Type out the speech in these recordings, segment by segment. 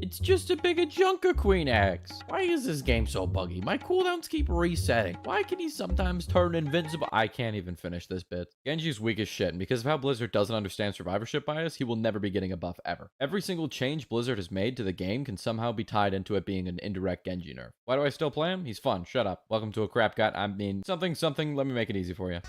It's just a big Ajunka Queen X. Why is this game so buggy? My cooldowns keep resetting. Why can he sometimes turn invincible? I can't even finish this bit. Genji's weak as shit, and because of how Blizzard doesn't understand survivorship bias, he will never be getting a buff ever. Every single change Blizzard has made to the game can somehow be tied into it being an indirect Genji nerf. Why do I still play him? He's fun. Shut up. Welcome to a crap gut. I mean, something, let me make it easy for you.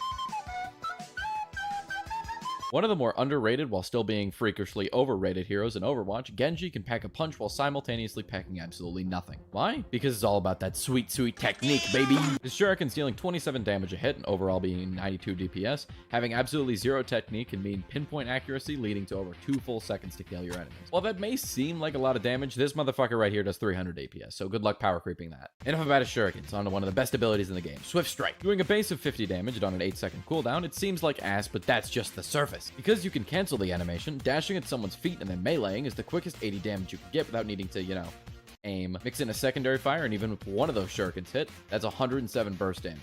One of the more underrated while still being freakishly overrated heroes in Overwatch, Genji can pack a punch while simultaneously packing absolutely nothing. Why? Because it's all about that sweet, sweet technique, baby! His shuriken's dealing 27 damage a hit and overall being 92 DPS, having absolutely zero technique can mean pinpoint accuracy leading to over 2 full seconds to kill your enemies. While that may seem like a lot of damage, this motherfucker right here does 300 DPS, so good luck power creeping that. Enough about his shurikens, on to one of the best abilities in the game, Swift Strike. Doing a base of 50 damage and on an 8-second cooldown, it seems like ass, but that's just the surface. Because you can cancel the animation, dashing at someone's feet and then meleeing is the quickest 80 damage you can get without needing to, aim. Mix in a secondary fire, and even if one of those shurikens hit, that's 107 burst damage.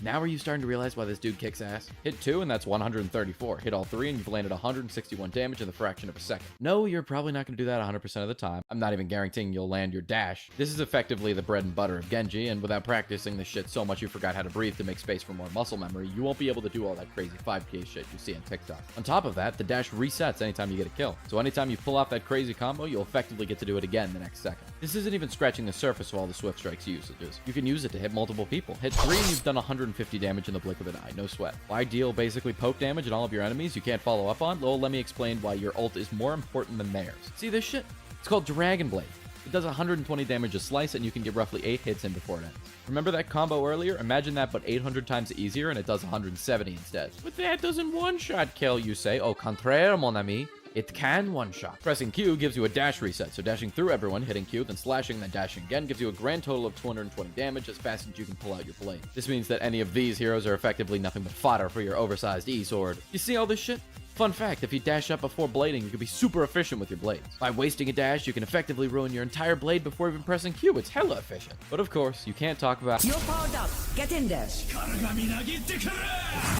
Now are you starting to realize why this dude kicks ass? Hit 2 and that's 134. Hit all 3 and you've landed 161 damage in the fraction of a second. No, you're probably not going to do that 100% of the time. I'm not even guaranteeing you'll land your dash. This is effectively the bread and butter of Genji, and without practicing this shit so much you forgot how to breathe to make space for more muscle memory, you won't be able to do all that crazy 5k shit you see on TikTok. On top of that, the dash resets anytime you get a kill. So anytime you pull off that crazy combo, you'll effectively get to do it again the next second. This isn't even scratching the surface of all the Swift Strike's usages. You can use it to hit multiple people. Hit 3 and you've done 150 damage in the blink of an eye, no sweat. Why deal basically poke damage on all of your enemies you can't follow up on? Well, let me explain why your ult is more important than theirs. See this shit? It's called Dragon Blade. It does 120 damage a slice and you can get roughly 8 hits in before it ends. Remember that combo earlier? Imagine that but 800 times easier and it does 170 instead. But that doesn't one-shot kill, you say. Au contraire, mon ami. It can one-shot. Pressing Q gives you a dash reset, so dashing through everyone, hitting Q, then slashing, then dashing again gives you a grand total of 220 damage as fast as you can pull out your blade. This means that any of these heroes are effectively nothing but fodder for your oversized E-sword. You see all this shit? Fun fact, if you dash up before blading, you can be super efficient with your blades. By wasting a dash, you can effectively ruin your entire blade before even pressing Q. It's hella efficient. But of course, you can't talk about You're powered up. Get in there.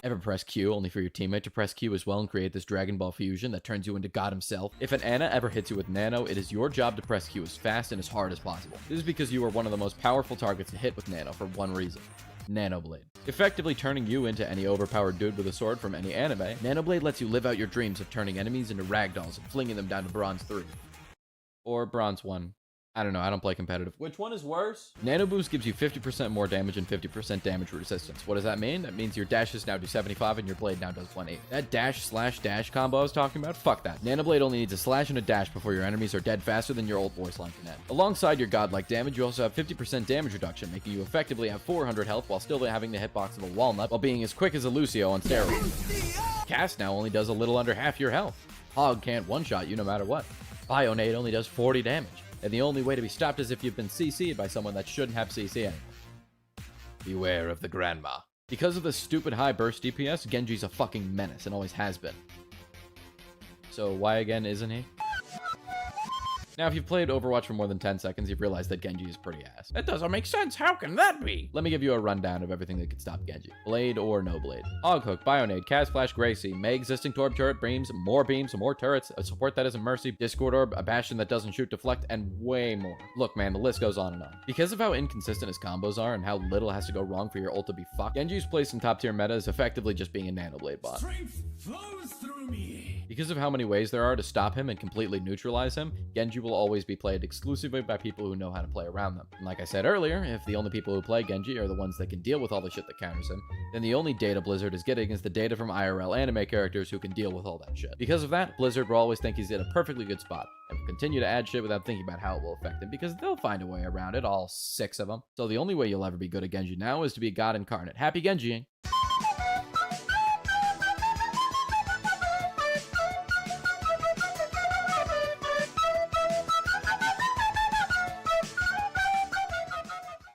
ever press Q only for your teammate to press Q as well and create this Dragon Ball fusion that turns you into God himself. If an Ana ever hits you with Nano, it is your job to press Q as fast and as hard as possible. This is because you are one of the most powerful targets to hit with Nano for one reason. Nanoblade. Effectively turning you into any overpowered dude with a sword from any anime, Nanoblade lets you live out your dreams of turning enemies into ragdolls and flinging them down to Bronze 3. Or Bronze 1. I don't know, I don't play competitive. Which one is worse? Nano Boost gives you 50% more damage and 50% damage resistance. What does that mean? That means your dashes now do 75 and your blade now does 180. That dash/dash combo I was talking about? Fuck that. Nanoblade only needs a slash and a dash before your enemies are dead faster than your old voice line can end. Alongside your godlike damage, you also have 50% damage reduction, making you effectively have 400 health while still having the hitbox of a walnut while being as quick as a Lucio on steroids. Cast now only does a little under half your health. Hog can't one-shot you no matter what. Bionade only does 40 damage. And the only way to be stopped is if you've been CC'd by someone that shouldn't have CC anymore. Beware of the grandma. Because of the stupid high burst DPS, Genji's a fucking menace and always has been. So why again isn't he? Now, if you've played Overwatch for more than 10 seconds, you've realized that Genji is pretty ass. That doesn't make sense. How can that be? Let me give you a rundown of everything that could stop Genji. Blade or no blade. Hog Hook, Bionade, Cast Flash, Gracie, May existing Torb turret, beams, more turrets, a support that isn't Mercy, Discord Orb, a Bastion that doesn't shoot deflect, and way more. Look, man, the list goes on and on. Because of how inconsistent his combos are and how little has to go wrong for your ult to be fucked, Genji's place in top tier meta is effectively just being a nanoblade bot. Strength flows through me. Because of how many ways there are to stop him and completely neutralize him, Genji will always be played exclusively by people who know how to play around them. And like I said earlier, if the only people who play Genji are the ones that can deal with all the shit that counters him, then the only data Blizzard is getting is the data from IRL anime characters who can deal with all that shit. Because of that, Blizzard will always think he's in a perfectly good spot, and will continue to add shit without thinking about how it will affect him, because they'll find a way around it, all 6 of them. So the only way you'll ever be good at Genji now is to be God incarnate. Happy Genjiing!